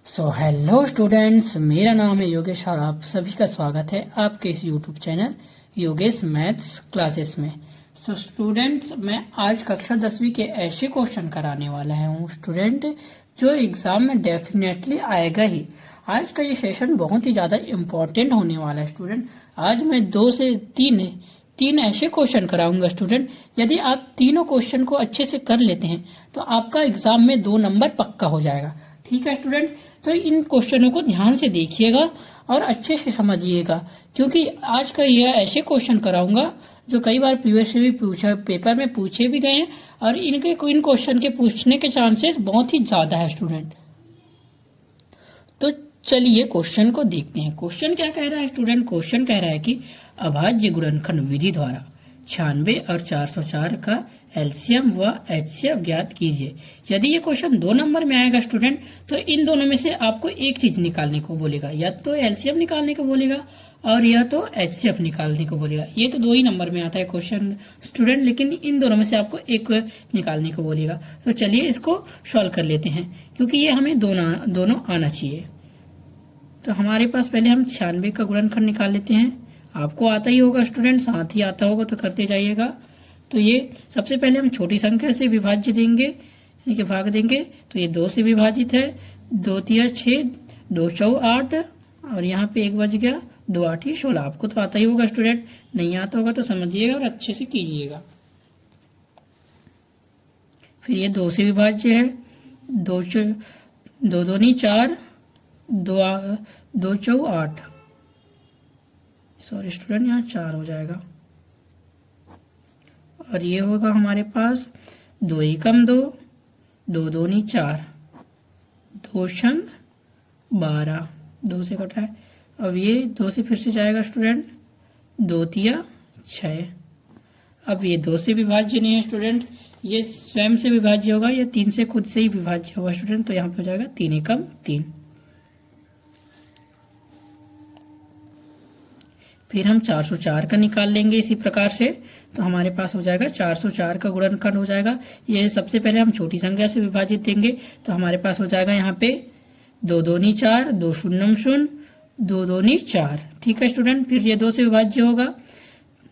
Hello students, मेरा नाम है योगेश और आप सभी का स्वागत है आपके इस YouTube channel Yogesh maths classes में। स्टूडेंट्स, मैं आज कक्षा 10वीं के ऐसे क्वेश्चन कराने वाला हूँ स्टूडेंट जो एग्जाम में डेफिनेटली आएगा ही। आज का ये सेशन बहुत ही ज़्यादा इम्पोर्टेंट होने वाला है स्टूडेंट। आज मैं 2 से 3 ऐसे क्वेश्चन कराऊंगा स्टूडेंट। यदि आप तीनों क्वेश्चन को अच्छे से कर लेते हैं तो आपका एग्जाम में 2 नंबर पक्का हो जाएगा। ठीक है स्टूडेंट, तो इन क्वेश्चनों को ध्यान से देखिएगा और अच्छे से समझिएगा, क्योंकि आज का यह ऐसे क्वेश्चन कराऊंगा जो कई बार प्रीवियस भी पूछा, पेपर में पूछे भी गए हैं और इन क्वेश्चन के पूछने के चांसेस बहुत ही ज़्यादा है स्टूडेंट। तो चलिए क्वेश्चन को देखते हैं। क्वेश्चन क्या कह रहा है स्टूडेंट? क्वेश्चन कह रहा है कि अभाज्य गुणनखंड विधि द्वारा 96 और 404 का एलसीएम व एचसीएफ ज्ञात कीजिए। यदि ये क्वेश्चन 2 नंबर में आएगा स्टूडेंट, तो इन दोनों में से आपको एक चीज निकालने को बोलेगा, या तो एलसीएम निकालने को बोलेगा और या तो एचसीएफ निकालने को बोलेगा। ये तो 2 ही नंबर में आता है क्वेश्चन स्टूडेंट, लेकिन इन दोनों में से आपको एक निकालने को बोलेगा। तो चलिए इसको सॉल्व कर लेते हैं, क्योंकि ये हमें दोनों आना चाहिए। तो हमारे पास पहले हम 96 का गुणनखंड निकाल लेते हैं। आपको आता ही होगा स्टूडेंट, साथ ही आता होगा तो करते जाइएगा। तो ये सबसे पहले हम छोटी संख्या से विभाज्य देंगे, यानी कि भाग देंगे। तो ये 2 से विभाजित है, 2 तिया 6, 2 चौ 8 और यहाँ पे 1 बच गया, 2 8 16। आपको तो आता ही होगा स्टूडेंट, नहीं आता होगा तो समझिएगा और अच्छे से कीजिएगा। फिर ये 2 से विभाज्य है, 2 दूनी 4, 2 चौ 8, सॉरी स्टूडेंट यहाँ 4 हो जाएगा। और ये होगा हमारे पास 2 एकम 2, 2 दूनी 4, 2 छंग 12, 2 से कटा है। अब ये 2 से फिर से जाएगा स्टूडेंट, 2 तिया 6। अब ये 2 से विभाज्य नहीं है स्टूडेंट, ये स्वयं से विभाज्य होगा, या 3 से खुद से ही विभाज्य होगा स्टूडेंट। तो यहाँ पे हो जाएगा 3 एकम 3। फिर हम 404 का निकाल लेंगे इसी प्रकार से। तो हमारे पास हो जाएगा 404 का गुणनखंड हो जाएगा। ये सबसे पहले हम छोटी संख्या से विभाजित देंगे। तो हमारे पास हो जाएगा यहाँ पे 2 दूनी 4, 2 शून्यम 0, 2 दूनी 4। ठीक है स्टूडेंट। फिर ये 2 से विभाज्य होगा,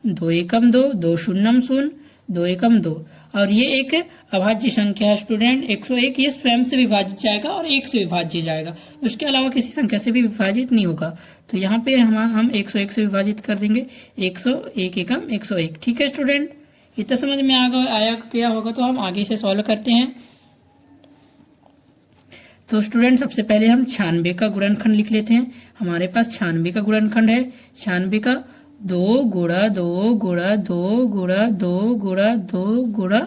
2 एकम 2, 2 शून्यम 0, 2 एकम 2। और ये एक अभाज्य संख्या है स्टूडेंट 101। ये स्वयं से विभाजित जाएगा और 1 से विभाज्य जाएगा, उसके अलावा किसी संख्या से भी विभाजित नहीं होगा। तो यहाँ पे हम 101 से विभाजित कर देंगे, 101 एकम 101। ठीक है स्टूडेंट, इतना समझ में आया क्या होगा। तो हम आगे से सॉल्व करते हैं। तो स्टूडेंट सबसे पहले हम 96 का गुणनखंड लिख लेते हैं। हमारे पास 96 का गुणनखंड है। 96 का 2 गुणा 2 गुणा 2 गुणा 2 गुणा 2 गुणा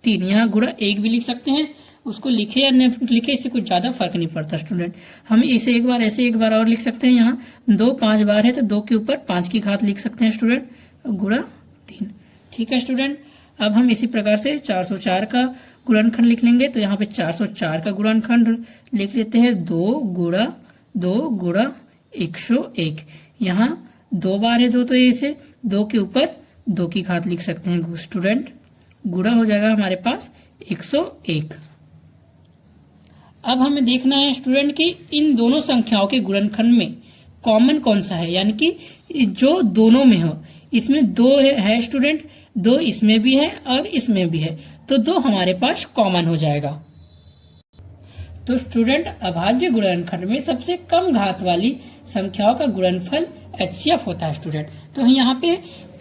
3। यहाँ गुणा 1 भी लिख सकते हैं, उसको लिखे या न लिखे इससे कुछ ज़्यादा फर्क नहीं पड़ता स्टूडेंट। हम इसे एक बार ऐसे एक बार और लिख सकते हैं। यहाँ 2 5 बार है तो 2 के ऊपर 5 की घात लिख सकते हैं स्टूडेंट, गुणा 3। ठीक है स्टूडेंट। अब हम इसी प्रकार से 404 का गुणनखंड लिख लेंगे। तो यहाँ पे 404 का गुणनखंड लिख लेते हैं, 2 गुणा 2 गुणा 101। यहाँ 2 बार है 2, तो इसे 2 के ऊपर 2 की घात लिख सकते हैं स्टूडेंट, गुणा हो जाएगा हमारे पास 101। अब हमें देखना है स्टूडेंट कि इन दोनों संख्याओं के गुणनखंड में कॉमन कौन सा है, यानी कि जो दोनों में हो। इसमें 2 है स्टूडेंट, 2 इसमें भी है और इसमें भी है, तो 2 हमारे पास कॉमन हो जाएगा। तो स्टूडेंट अभाज्य गुणनखंड में सबसे कम घात वाली संख्याओं का गुणनफल एचसीएफ होता है स्टूडेंट। तो यहाँ पे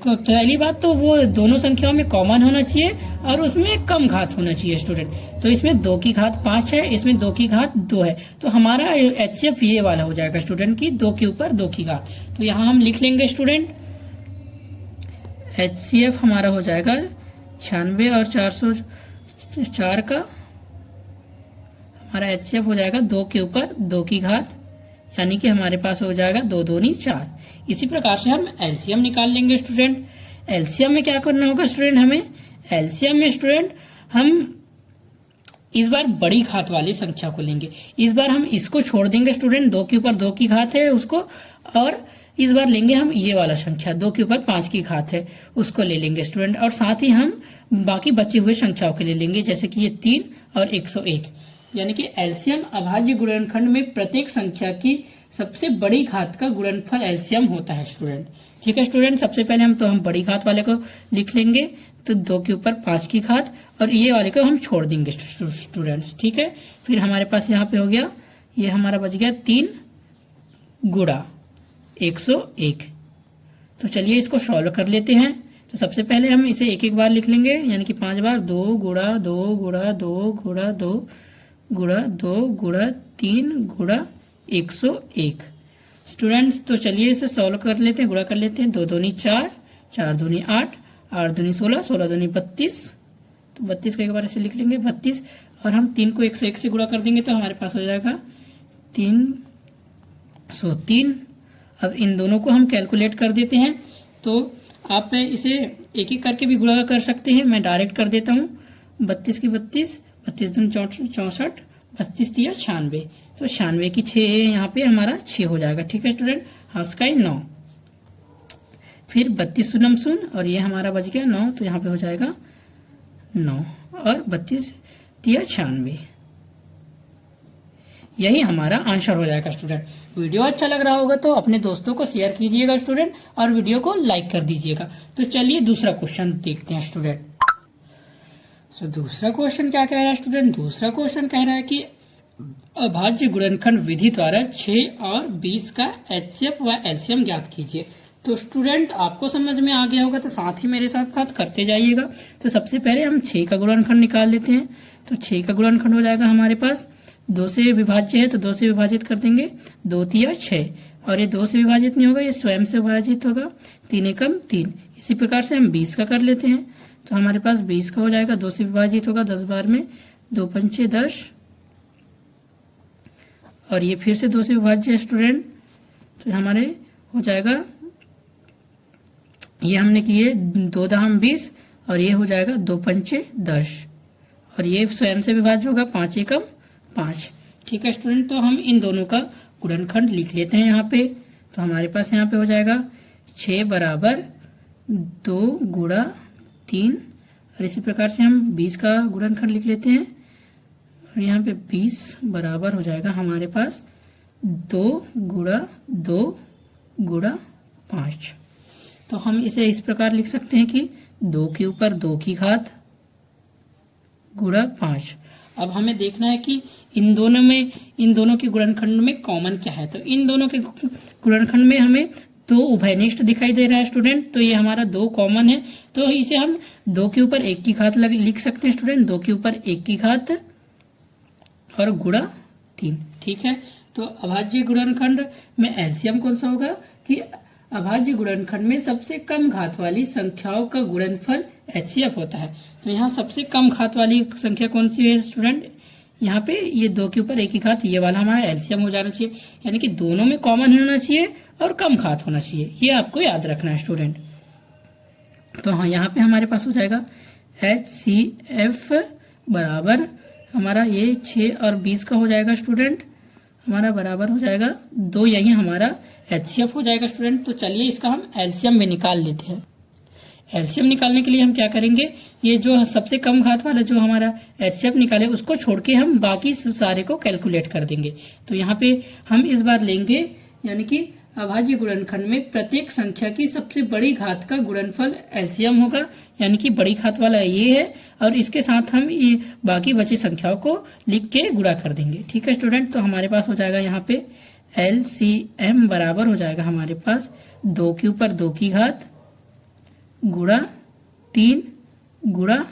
पहली बात तो वो दोनों संख्याओं में कॉमन होना चाहिए और उसमें कम घात होना चाहिए स्टूडेंट। तो इसमें 2 की घात 5 है, इसमें 2 की घात 2 है, तो हमारा एचसीएफ ये वाला हो जाएगा स्टूडेंट की 2 के ऊपर 2 की घात। तो यहाँ हम लिख लेंगे स्टूडेंट, एचसीएफ हमारा हो जाएगा 96 और 404 का हमारा एचसीएफ हो जाएगा 2 के ऊपर 2 की घात, यानी कि हमारे पास हो जाएगा 2 दूनी 4। इसी प्रकार से हम एलसीएम निकाल लेंगे स्टूडेंट। एलसीएम में क्या करना होगा स्टूडेंट, हमें एलसीएम में स्टूडेंट हम इस बार बड़ी घात वाली संख्या को लेंगे। इस बार हम इसको छोड़ देंगे स्टूडेंट, 2 के ऊपर 2 की घात है उसको, और इस बार लेंगे हम ये वाला संख्या 2 के ऊपर 5 की घात है उसको ले लेंगे स्टूडेंट। और साथ ही हम बाकी बचे हुए संख्याओं के लिए लेंगे, जैसे कि ये 3 और 101। यानी कि एलसीएम अभाज्य गुणनखंड में प्रत्येक संख्या की सबसे बड़ी घात का गुणनफल एलसीएम होता है स्टूडेंट। ठीक है स्टूडेंट, सबसे पहले हम बड़ी घात वाले को लिख लेंगे, तो 2 के ऊपर 5 की घात, और ये वाले को हम छोड़ देंगे स्टूडेंट्स। ठीक है, फिर हमारे पास यहाँ पे हो गया, ये हमारा बच गया 3 गुणा 101। तो चलिए इसको सॉल्व कर लेते हैं। तो सबसे पहले हम इसे एक एक बार लिख लेंगे, यानी कि 5 बार, 2 गुणा 2 गुणा 2 गुणा 2 गुणा 2 गुणा 3 गुणा 101 स्टूडेंट्स। तो चलिए इसे सॉल्व कर लेते हैं, गुणा कर लेते हैं। 2 दूनी 4, 4 दूनी 8, 8 दूनी 16, 16 दूनी 32, तो 32 को एक बार ऐसे लिख लेंगे 32, और हम 3 को 101 से गुणा कर देंगे तो हमारे पास हो जाएगा 303। अब इन दोनों को हम कैलकुलेट कर देते हैं, तो आप इसे एक एक करके भी गुणा कर सकते हैं, मैं डायरेक्ट कर देता हूँ। 32 की 32, 32 दूनी 64, 32 तिया 96, तो 96 की 6 यहाँ पे हमारा 6 हो जाएगा। ठीक है स्टूडेंट, हाथ का 9, फिर 32 शून्य शून्य, और ये हमारा बच गया 9, तो यहाँ पे हो जाएगा 9, और 32 तिया 96, यही हमारा आंसर हो जाएगा स्टूडेंट। वीडियो अच्छा लग रहा होगा तो अपने दोस्तों को शेयर कीजिएगा स्टूडेंट, और वीडियो को लाइक कर दीजिएगा। तो चलिए दूसरा क्वेश्चन देखते हैं स्टूडेंट। दूसरा क्वेश्चन क्या कह रहा है स्टूडेंट? दूसरा क्वेश्चन कह रहा है कि अभाज्य गुणनखंड विधि द्वारा 6 और 20 का एचसीएफ व एलसीएम ज्ञात कीजिए। तो स्टूडेंट आपको समझ में आ गया होगा, तो साथ ही मेरे साथ साथ करते जाइएगा। तो सबसे पहले हम 6 का गुणनखंड निकाल लेते हैं। तो 6 का गुणनखंड हो जाएगा हमारे पास, 2 से विभाज्य है तो 2 से विभाजित कर देंगे, 2 तिया 6, और ये 2 से विभाजित नहीं होगा, ये स्वयं से विभाजित होगा, 3 एकम 3। इसी प्रकार से हम 20 का कर लेते हैं। तो हमारे पास 20 का हो जाएगा, 2 से विभाजित होगा 10 बार में, 2 पंचे 10, और ये फिर से 2 से विभाज्य है स्टूडेंट। तो हमारे हो जाएगा, ये हमने किए 2 दाम 20, और ये हो जाएगा 2 पंचे 10, और ये स्वयं से विभाज्य होगा, 5 एकम 5। ठीक है स्टूडेंट, तो हम इन दोनों का गुणनखंड लिख लेते हैं यहाँ पे। तो हमारे पास यहाँ पे हो जाएगा 6 बराबर 2 गुणा 3, और इसी प्रकार से हम 20 का गुणनखंड लिख लेते हैं, और यहाँ पे 20 बराबर हो जाएगा हमारे पास 2 गुणा 2 गुणा 5। तो हम इसे इस प्रकार लिख सकते हैं कि 2 के ऊपर 2 की घात गुणा 5। अब हमें देखना है कि इन दोनों के गुणनखंड में कॉमन क्या है। तो इन दोनों के गुणनखंड में हमें 2 उभयनिष्ठ दिखाई दे रहा है स्टूडेंट, तो ये हमारा 2 कॉमन है, तो इसे हम 2 के ऊपर 1 की घात लिख सकते हैं स्टूडेंट, 2 के ऊपर 1 की घात और गुणा 3। ठीक है, तो अभाज्य गुणनखंड में एलसीएम कौन सा होगा कि अभाज्य गुणनखंड में सबसे कम घात वाली संख्याओं का गुणनफल एचसीएफ होता है। तो यहाँ सबसे कम घात वाली संख्या कौन सी है स्टूडेंट? यहाँ पे ये 2 के ऊपर 1 की घात, ये वाला हमारा एलसीएम हो जाना चाहिए, यानी कि दोनों में कॉमन होना चाहिए और कम घात होना चाहिए, ये आपको याद रखना है स्टूडेंट। तो हाँ, यहाँ पे हमारे पास हो जाएगा एचसीएफ बराबर हमारा ये 6 और 20 का हो जाएगा स्टूडेंट, हमारा बराबर हो जाएगा 2, यही हमारा एचसीएफ हो जाएगा स्टूडेंट। तो चलिए इसका हम एलसीएम भी निकाल लेते हैं। एलसीएम निकालने के लिए हम क्या करेंगे, ये जो सबसे कम घात वाला जो हमारा एचसीएफ निकाले उसको छोड़ के हम बाकी सारे को कैलकुलेट कर देंगे। तो यहाँ पे हम इस बार लेंगे, यानी कि अभाज्य गुणनखंड में प्रत्येक संख्या की सबसे बड़ी घात का गुणनफल एलसीएम होगा, यानी कि बड़ी घात वाला ये है, और इसके साथ हम ये बाकी बची संख्याओं को लिख के गुणा कर देंगे। ठीक है स्टूडेंट, तो हमारे पास हो जाएगा यहाँ पे एलसीएम बराबर हो जाएगा हमारे पास 2 के ऊपर 2 की घात गुणा 3 गुणा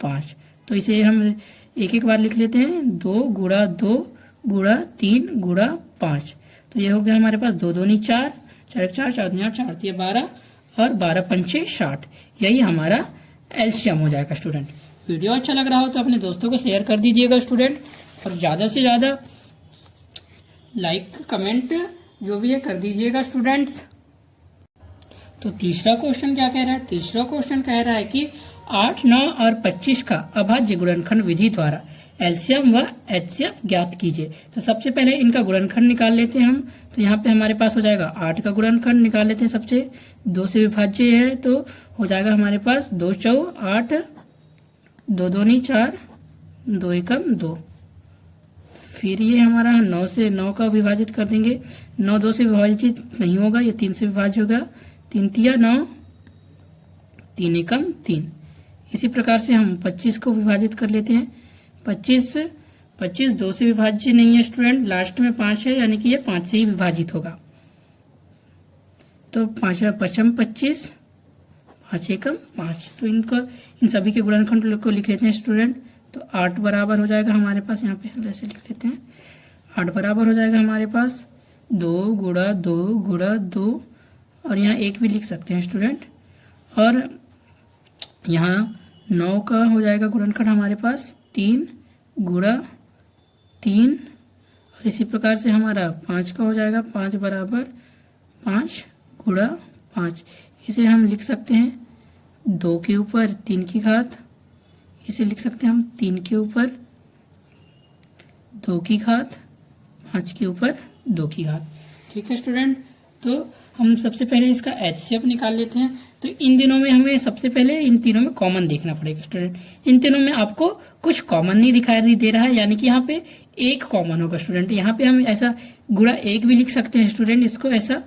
5। तो इसे हम एक एक बार लिख लेते हैं, 2 गुणा 2 गुणा 3 गुणा 5। तो ये हो गया हमारे पास 2 दूनी 4, 4 4, 4 दूनी 8, 4 तिया 12, और 12 पंचे 60, यही हमारा एलसीएम हो जाएगा स्टूडेंट। वीडियो अच्छा लग रहा हो तो अपने दोस्तों को शेयर कर दीजिएगा स्टूडेंट, और ज़्यादा से ज़्यादा लाइक कमेंट जो भी है कर दीजिएगा स्टूडेंट्स। तो तीसरा क्वेश्चन क्या कह रहा है? तीसरा क्वेश्चन कह रहा है कि 8, 9 और 25 का अभाज्य गुणनखंड विधि द्वारा एलसीएम व एचसीएफ ज्ञात कीजिए। तो सबसे पहले इनका गुणनखंड निकाल लेते हैं हम। तो यहाँ पे हमारे पास हो जाएगा 8 का गुणनखंड निकाल लेते हैं, सबसे 2 से विभाज्य है तो हो जाएगा हमारे पास 2 चौ 8, 2 दूनी 4, 2 एकम 2, फिर ये हमारा 9 से 9 का विभाजित कर देंगे, 9 2 से विभाजित नहीं होगा, ये 3 से विभाज्य होगा, 3 तिया 9, 3 एकम 3। इसी प्रकार से हम 25 को विभाजित कर लेते हैं। 25 2 से विभाज्य नहीं है स्टूडेंट, लास्ट में 5 है, यानी कि ये 5 से ही विभाजित होगा। तो 5 पचम 25, 5 एकम 5। तो इन सभी के गुणनखंड को लिख लेते हैं स्टूडेंट। तो 8 बराबर हो जाएगा हमारे पास, यहाँ पे ऐसे लिख लेते हैं, 8 बराबर हो जाएगा हमारे पास 2 गुणा 2 गुणा 2, और यहाँ 1 भी लिख सकते हैं स्टूडेंट। और यहाँ 9 का हो जाएगा गुणनखंड हमारे पास 3 गुणा 3, और इसी प्रकार से हमारा 5 का हो जाएगा 5 बराबर 5 गुणा 5। इसे हम लिख सकते हैं 2 के ऊपर 3 की घात, इसे लिख सकते हैं हम 3 के ऊपर 2 की घात, 5 के ऊपर 2 की घात। ठीक है स्टूडेंट, तो हम सबसे पहले इसका HCF निकाल लेते हैं। तो इन दिनों में हमें सबसे पहले इन तीनों में कॉमन देखना पड़ेगा स्टूडेंट। इन तीनों में आपको कुछ कॉमन नहीं दिखाई दे रहा है, यानी कि यहाँ पे एक कॉमन होगा स्टूडेंट। यहाँ पे हम ऐसा गुणा 1 भी लिख सकते हैं स्टूडेंट, इसको ऐसा।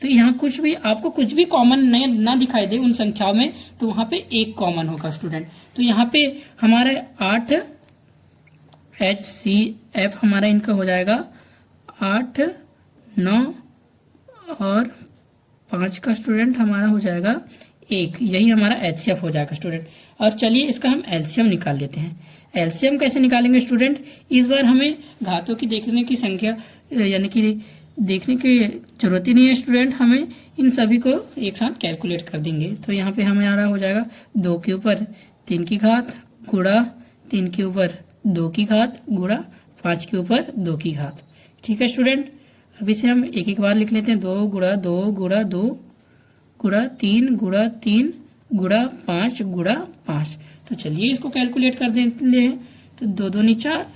तो यहाँ कुछ भी आपको कुछ भी कॉमन ना दिखाई दे उन संख्याओं में, तो वहाँ पे एक कॉमन होगा स्टूडेंट। तो यहाँ पे हमारे 8 HCF हमारा इनका हो जाएगा 8 9 और 5 का स्टूडेंट हमारा हो जाएगा 1, यही हमारा HCF हो जाएगा स्टूडेंट। और चलिए इसका हम LCM निकाल लेते हैं। LCM कैसे निकालेंगे स्टूडेंट? इस बार हमें घातों की देखने की संख्या यानी कि देखने की जरूरत ही नहीं है स्टूडेंट, हमें इन सभी को एक साथ कैलकुलेट कर देंगे। तो यहाँ पे हमारा हो जाएगा 2 के ऊपर 3 की घात गुणा 3 के ऊपर 2 की घात गुणा 5 के ऊपर 2 की घात। ठीक है स्टूडेंट, अब इसे हम एक एक बार लिख लेते हैं। 2 गुणा 2 गुणा 2 गुणा 3 गुणा 3 गुणा 5 गुणा 5। तो चलिए इसको कैलकुलेट कर देते हैं। तो 2 दूनी 4,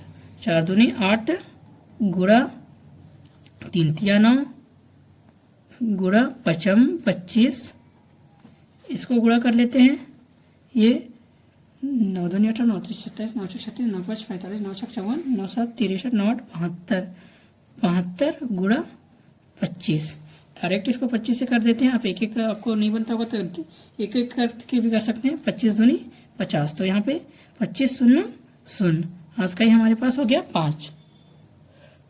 4 दूनी 8 गुणा 3 तिया 9 गुणा पचम 25, इसको गुणा कर लेते हैं। ये 9 दूनी 18, 9 3 27, 9 6 36, 9 5 45, 9 6 54, 9 7 63, 9 8 72 गुणा 25। डायरेक्ट इसको 25 से कर देते हैं। आप एक एक आपको नहीं बनता होगा तो एक एक करके भी कर सकते हैं। 25 दूनी 50, तो यहाँ पे 25 शून्य शून्य, आज का ही हमारे पास हो गया 5।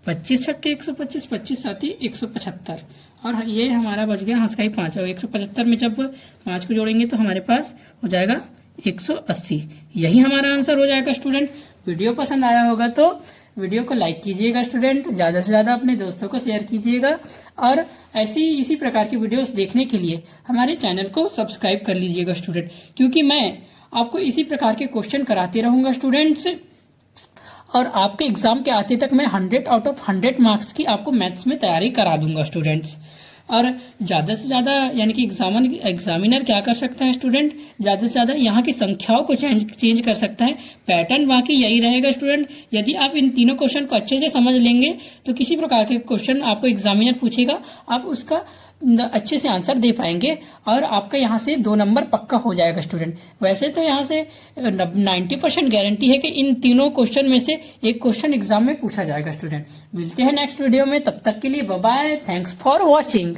25 छक्के 125, 25 साथी 175, और ये हमारा बच गया हंस का ही 5। और 175 में जब 5 को जोड़ेंगे तो हमारे पास हो जाएगा 180। यही हमारा आंसर हो जाएगा स्टूडेंट। वीडियो पसंद आया होगा तो वीडियो को लाइक कीजिएगा स्टूडेंट, ज़्यादा से ज़्यादा अपने दोस्तों को शेयर कीजिएगा, और इसी प्रकार की वीडियोस देखने के लिए हमारे चैनल को सब्सक्राइब कर लीजिएगा स्टूडेंट, क्योंकि मैं आपको इसी प्रकार के क्वेश्चन कराते रहूँगा स्टूडेंट्स। और आपके एग्जाम के आते तक मैं 100 आउट ऑफ 100 मार्क्स की आपको मैथ्स में तैयारी करा दूंगा स्टूडेंट्स। और ज़्यादा से ज़्यादा यानी कि एग्जामिनर क्या कर सकता है स्टूडेंट, ज़्यादा से ज़्यादा यहाँ की संख्याओं को चेंज कर सकता है। पैटर्न बाकी यही रहेगा स्टूडेंट। यदि आप इन तीनों क्वेश्चन को अच्छे से समझ लेंगे तो किसी प्रकार के क्वेश्चन आपको एग्जामिनर पूछेगा, आप उसका अच्छे से आंसर दे पाएंगे, और आपका यहाँ से 2 नंबर पक्का हो जाएगा स्टूडेंट। वैसे तो यहाँ से 90% गारंटी है कि इन तीनों क्वेश्चन में से एक क्वेश्चन एग्जाम में पूछा जाएगा स्टूडेंट। मिलते हैं नेक्स्ट वीडियो में, तब तक के लिए bye bye, thanks for watching.